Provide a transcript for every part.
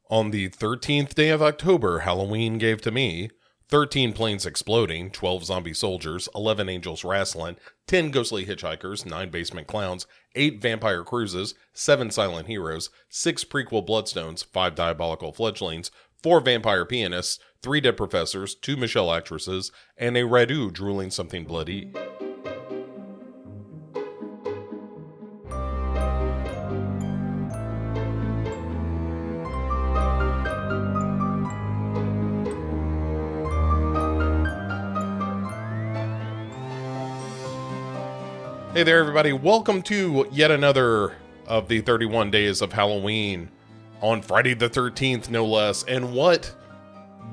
On the 13th day of October, Halloween gave to me 13 planes exploding, 12 zombie soldiers, 11 angels wrestling, 10 ghostly hitchhikers, 9 basement clowns, 8 vampire cruises, 7 silent heroes, 6 prequel bloodstones, 5 diabolical fledglings, 4 vampire pianists, 3 dead professors, 2 Michelle actresses, and a Radu drooling something bloody. Hey there, everybody. Welcome to yet another of the 31 days of Halloween on Friday the 13th, no less. And what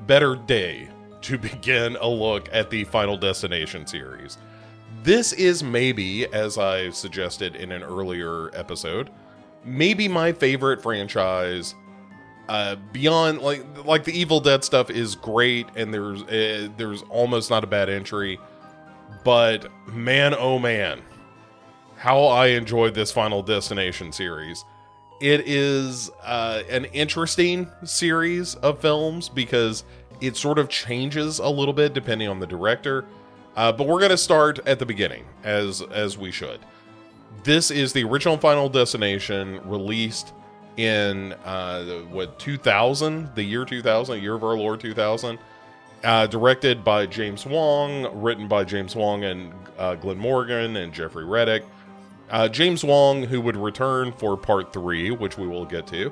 better day to begin a look at the Final Destination series? This is maybe, as I suggested in an earlier episode, maybe my favorite franchise. Beyond like the Evil Dead stuff is great, and there's almost not a bad entry. But man, oh man, how I enjoyed this Final Destination series. It is an interesting series of films because it sort of changes a little bit depending on the director. But we're going to start at the beginning, as we should. This is the original Final Destination, released in 2000, the year 2000, year of our Lord 2000. Directed by James Wong, written by James Wong and Glenn Morgan and Jeffrey Reddick. James Wong, who would return for part 3, which we will get to,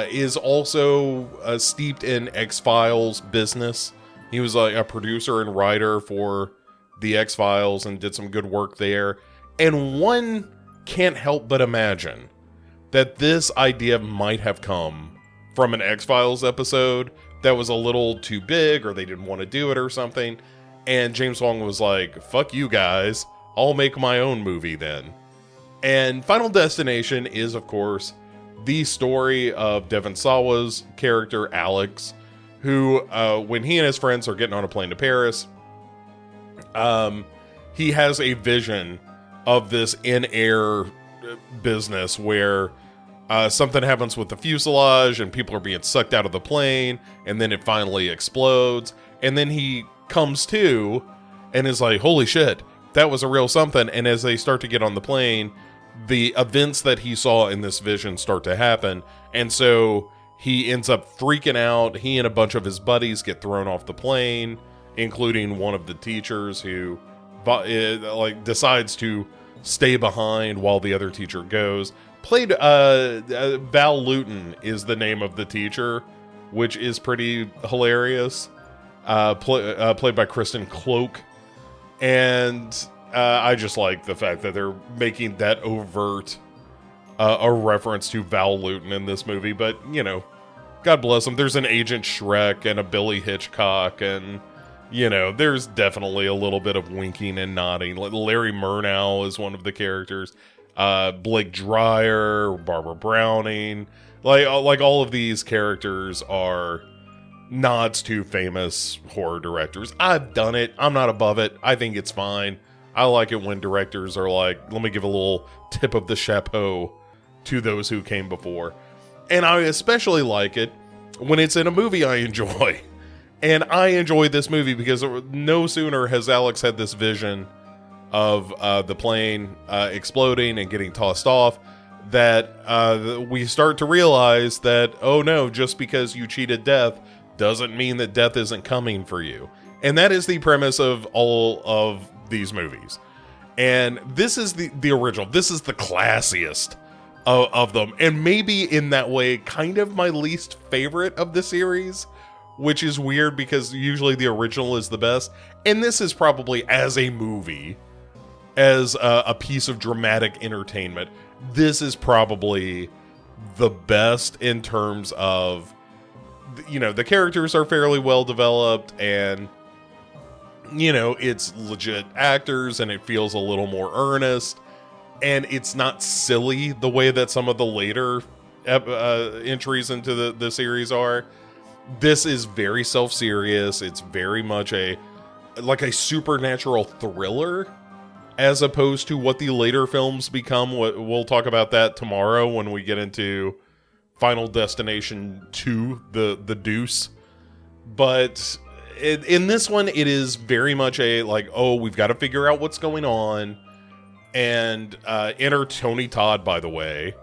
is also steeped in X-Files business. He was a producer and writer for the X-Files and did some good work there. And one can't help but imagine that this idea might have come from an X-Files episode that was a little too big, or they didn't want to do it or something. And James Wong was like, fuck you guys, I'll make my own movie then. And Final Destination is, of course, the story of Devon Sawa's character, Alex, who, when he and his friends are getting on a plane to Paris, he has a vision of this in-air business where something happens with the fuselage and people are being sucked out of the plane, and then it finally explodes. And then he comes to and is like, holy shit, that was a real something. And as they start to get on the plane, the events that he saw in this vision start to happen. And so he ends up freaking out. He and a bunch of his buddies get thrown off the plane, including one of the teachers who decides to stay behind while the other teacher goes. Played Val Lewton is the name of the teacher, which is pretty hilarious. Played by Kristen Cloak. And I just like the fact that they're making that overt a reference to Val Lewton in this movie. But, you know, God bless them. There's an Agent Shrek and a Billy Hitchcock, and, you know, there's definitely a little bit of winking and nodding. Larry Murnau is one of the characters. Blake Dreyer, Barbara Browning. Like all of these characters are nods to famous horror directors. I've done it. I'm not above it. I think it's fine. I like it when directors are like, let me give a little tip of the chapeau to those who came before. And I especially like it when it's in a movie I enjoy. And I enjoyed this movie because no sooner has Alex had this vision of the plane exploding and getting tossed off that we start to realize that, oh no, just because you cheated death doesn't mean that death isn't coming for you. And that is the premise of all of these movies. And this is the original. This is the classiest of them. And maybe in that way, kind of my least favorite of the series, which is weird because usually the original is the best. And this is probably, as a movie, as a piece of dramatic entertainment, this is probably the best in terms of, you know, the characters are fairly well developed, and, you know, it's legit actors, and it feels a little more earnest, and it's not silly the way that some of the later entries into the series are. This is very self-serious. It's very much a supernatural thriller, as opposed to what the later films become. We'll talk about that tomorrow when we get into Final Destination 2, the Deuce. But in this one, it is very much a like, oh, we've got to figure out what's going on. And enter Tony Todd, by the way,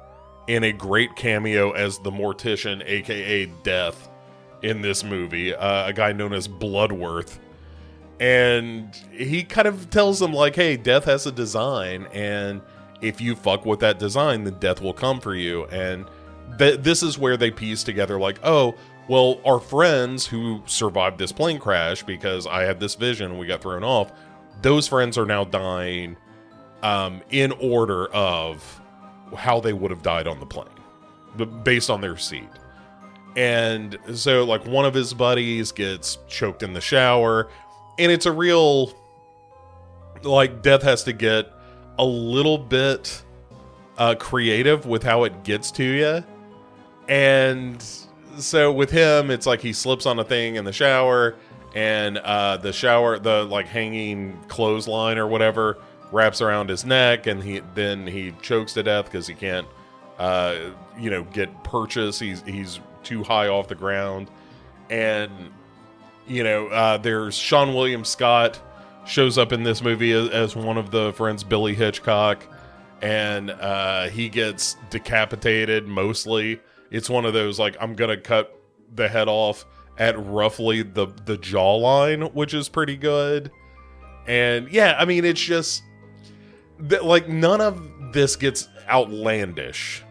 in a great cameo as the Mortician, aka Death, in this movie, a guy known as Bloodworth. And he kind of tells them, like, hey, Death has a design, and if you fuck with that design, then Death will come for you. And this is where they piece together, like, oh, well, our friends who survived this plane crash, because I had this vision and we got thrown off, those friends are now dying in order of how they would have died on the plane, based on their seat. And so, like, one of his buddies gets choked in the shower, and it's a real, like, Death has to get a little bit creative with how it gets to you. And so with him, it's like he slips on a thing in the shower, and the like hanging clothesline or whatever wraps around his neck, and he chokes to death because he can't get purchase. He's too high off the ground. And there's Sean William Scott shows up in this movie as one of the friends, Billy Hitchcock, and he gets decapitated mostly. It's one of those, like, I'm gonna cut the head off at roughly the jawline, which is pretty good. And yeah, I mean, it's just like, none of this gets outlandish.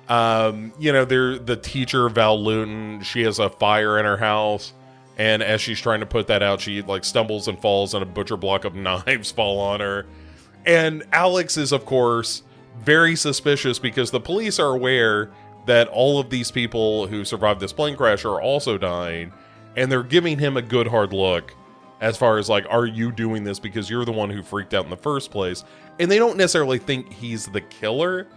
The teacher, Val Lewton, she has a fire in her house, and as she's trying to put that out, she like stumbles and falls, and a butcher block of knives fall on her. And Alex is, of course, very suspicious because the police are aware that all of these people who survived this plane crash are also dying, and they're giving him a good hard look as far as, like, are you doing this because you're the one who freaked out in the first place? And they don't necessarily think he's the killer,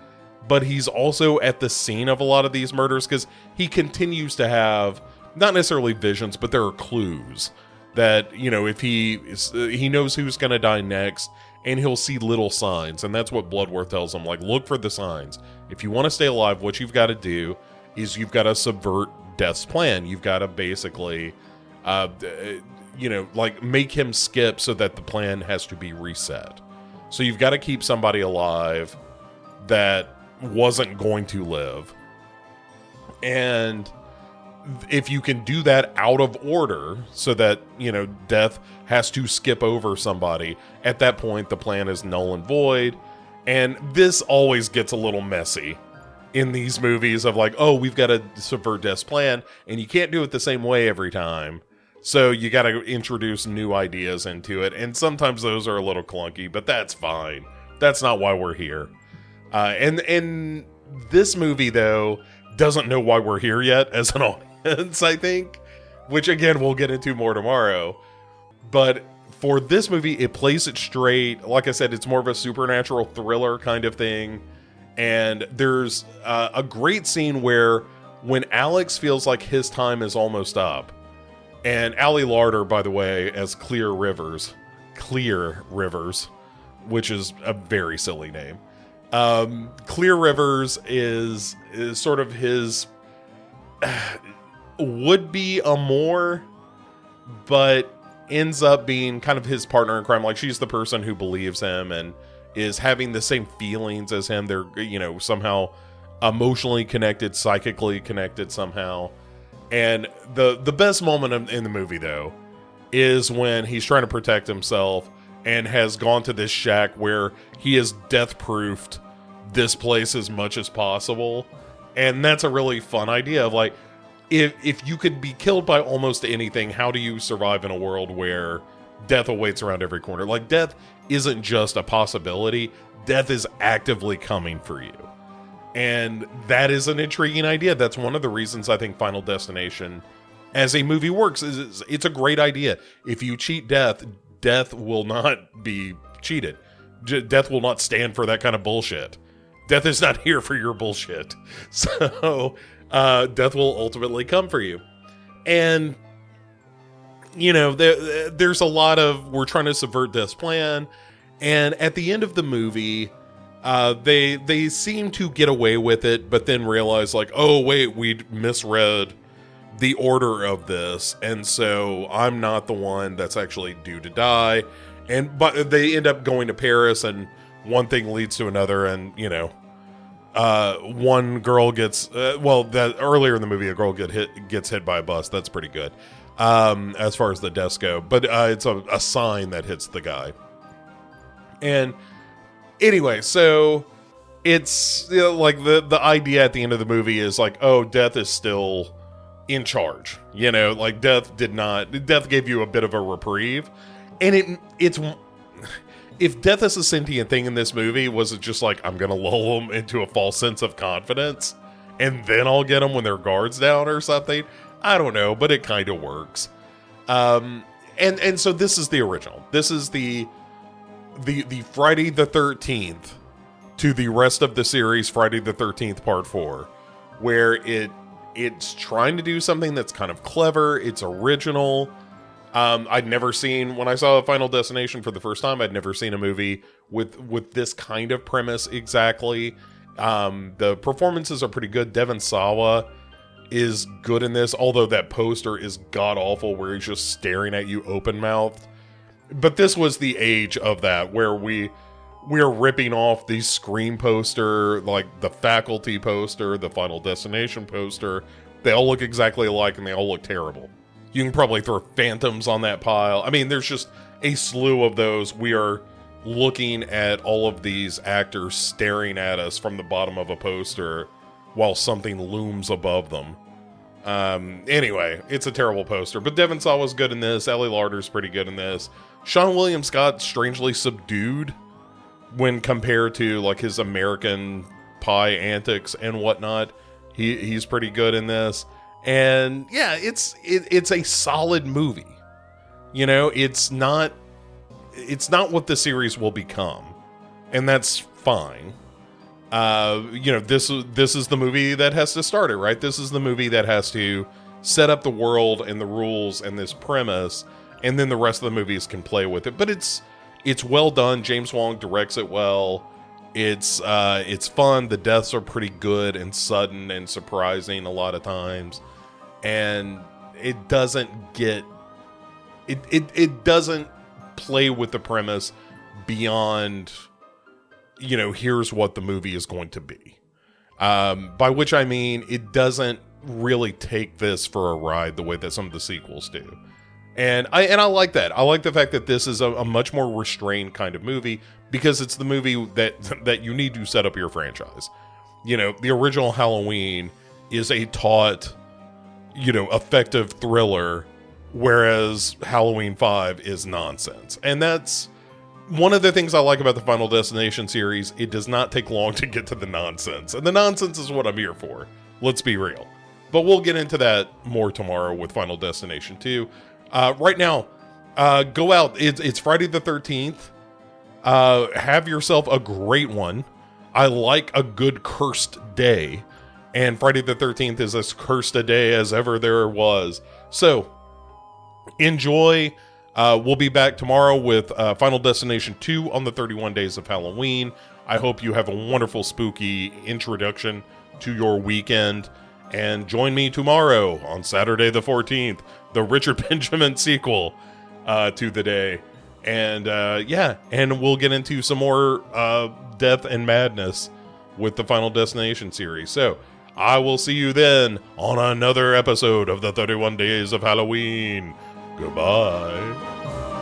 but he's also at the scene of a lot of these murders because he continues to have, not necessarily visions, but there are clues that, if he knows who's going to die next, and he'll see little signs. And that's what Bloodworth tells him, like, look for the signs. If you want to stay alive, what you've got to do is you've got to subvert Death's plan. You've got to basically, make him skip so that the plan has to be reset. So you've got to keep somebody alive that wasn't going to live. And if you can do that out of order so that, Death has to skip over somebody, at that point, the plan is null and void. And this always gets a little messy in these movies of like, oh, we've got to subvert Death's plan, and you can't do it the same way every time. So you got to introduce new ideas into it. And sometimes those are a little clunky, but that's fine. That's not why we're here. And this movie, though, doesn't know why we're here yet as an audience, I think, which again, we'll get into more tomorrow. But for this movie, it plays it straight. Like I said, it's more of a supernatural thriller kind of thing. And there's a great scene where when Alex feels like his time is almost up, and Ali Larter, by the way, as Clear Rivers, which is a very silly name. Clear Rivers is sort of his would-be amour, but ends up being kind of his partner in crime. Like, she's the person who believes him and is having the same feelings as him. They're, somehow emotionally connected, psychically connected somehow. And the best moment in the movie, though, is when he's trying to protect himself and has gone to this shack where he has death-proofed this place as much as possible. And that's a really fun idea of, like, if you could be killed by almost anything, how do you survive in a world where death awaits around every corner? Like, death isn't just a possibility. Death is actively coming for you. And that is an intriguing idea. That's one of the reasons I think Final Destination as a movie works. It's a great idea. If you cheat death, death will not be cheated. Death will not stand for that kind of bullshit. Death is not here for your bullshit. So death will ultimately come for you. And, there's a lot of, we're trying to subvert Death's plan. And at the end of the movie, they seem to get away with it, but then realize like, oh wait, we misread the order of this, and so I'm not the one that's actually due to die. But they end up going to Paris, and one thing leads to another, and one girl gets that earlier in the movie, a girl gets hit by a bus. That's pretty good as far as the deaths go, but it's a sign that hits the guy. And anyway, so it's like the idea at the end of the movie is like, oh, Death is still in charge, like Death gave you a bit of a reprieve. And it's if Death is a sentient thing in this movie, was it just like, I'm gonna lull them into a false sense of confidence and then I'll get them when their guard's down or something? I don't know, but it kind of works. And so this is the original. This is the Friday the 13th to the rest of the series, Friday the 13th Part 4, where it's trying to do something that's kind of clever. It's original. I'd never seen, when I saw Final Destination for the first time, I'd never seen a movie with this kind of premise exactly. The performances are pretty good. Devon Sawa is good in this, although that poster is god-awful where he's just staring at you open-mouthed. But this was the age of that, where we're ripping off the Scream poster, like the Faculty poster, the Final Destination poster. They all look exactly alike, and they all look terrible. You can probably throw Phantoms on that pile. I mean, there's just a slew of those. We are looking at all of these actors staring at us from the bottom of a poster while something looms above them. Anyway, it's a terrible poster. But Devon Sawa was good in this. Ellie Larder's pretty good in this. Sean William Scott, strangely subdued when compared to like his American Pie antics and whatnot. He's pretty good in this. And yeah, it's a solid movie. It's not what the series will become, and that's fine. This is the movie that has to start it, right? This is the movie that has to set up the world and the rules and this premise, and then the rest of the movies can play with it. But it's well done. James Wong directs it well. It's fun. The deaths are pretty good and sudden and surprising a lot of times. And it doesn't play with the premise beyond, here's what the movie is going to be. By which I mean, it doesn't really take this for a ride the way that some of the sequels do. And I like that. I like the fact that this is a much more restrained kind of movie, because it's the movie that you need to set up your franchise. The original Halloween is a taut, effective thriller, whereas Halloween 5 is nonsense. And that's one of the things I like about the Final Destination series. It does not take long to get to the nonsense. And the nonsense is what I'm here for. Let's be real. But we'll get into that more tomorrow with Final Destination 2. Right now, go out. It's Friday the 13th. Have yourself a great one. I like a good cursed day. And Friday the 13th is as cursed a day as ever there was. So, enjoy. We'll be back tomorrow with Final Destination 2 on the 31 Days of Halloween. I hope you have a wonderful, spooky introduction to your weekend. And join me tomorrow on Saturday the 14th, the Richard Benjamin sequel to the day. And and we'll get into some more death and madness with the Final Destination series. So, I will see you then on another episode of the 31 Days of Halloween. Goodbye.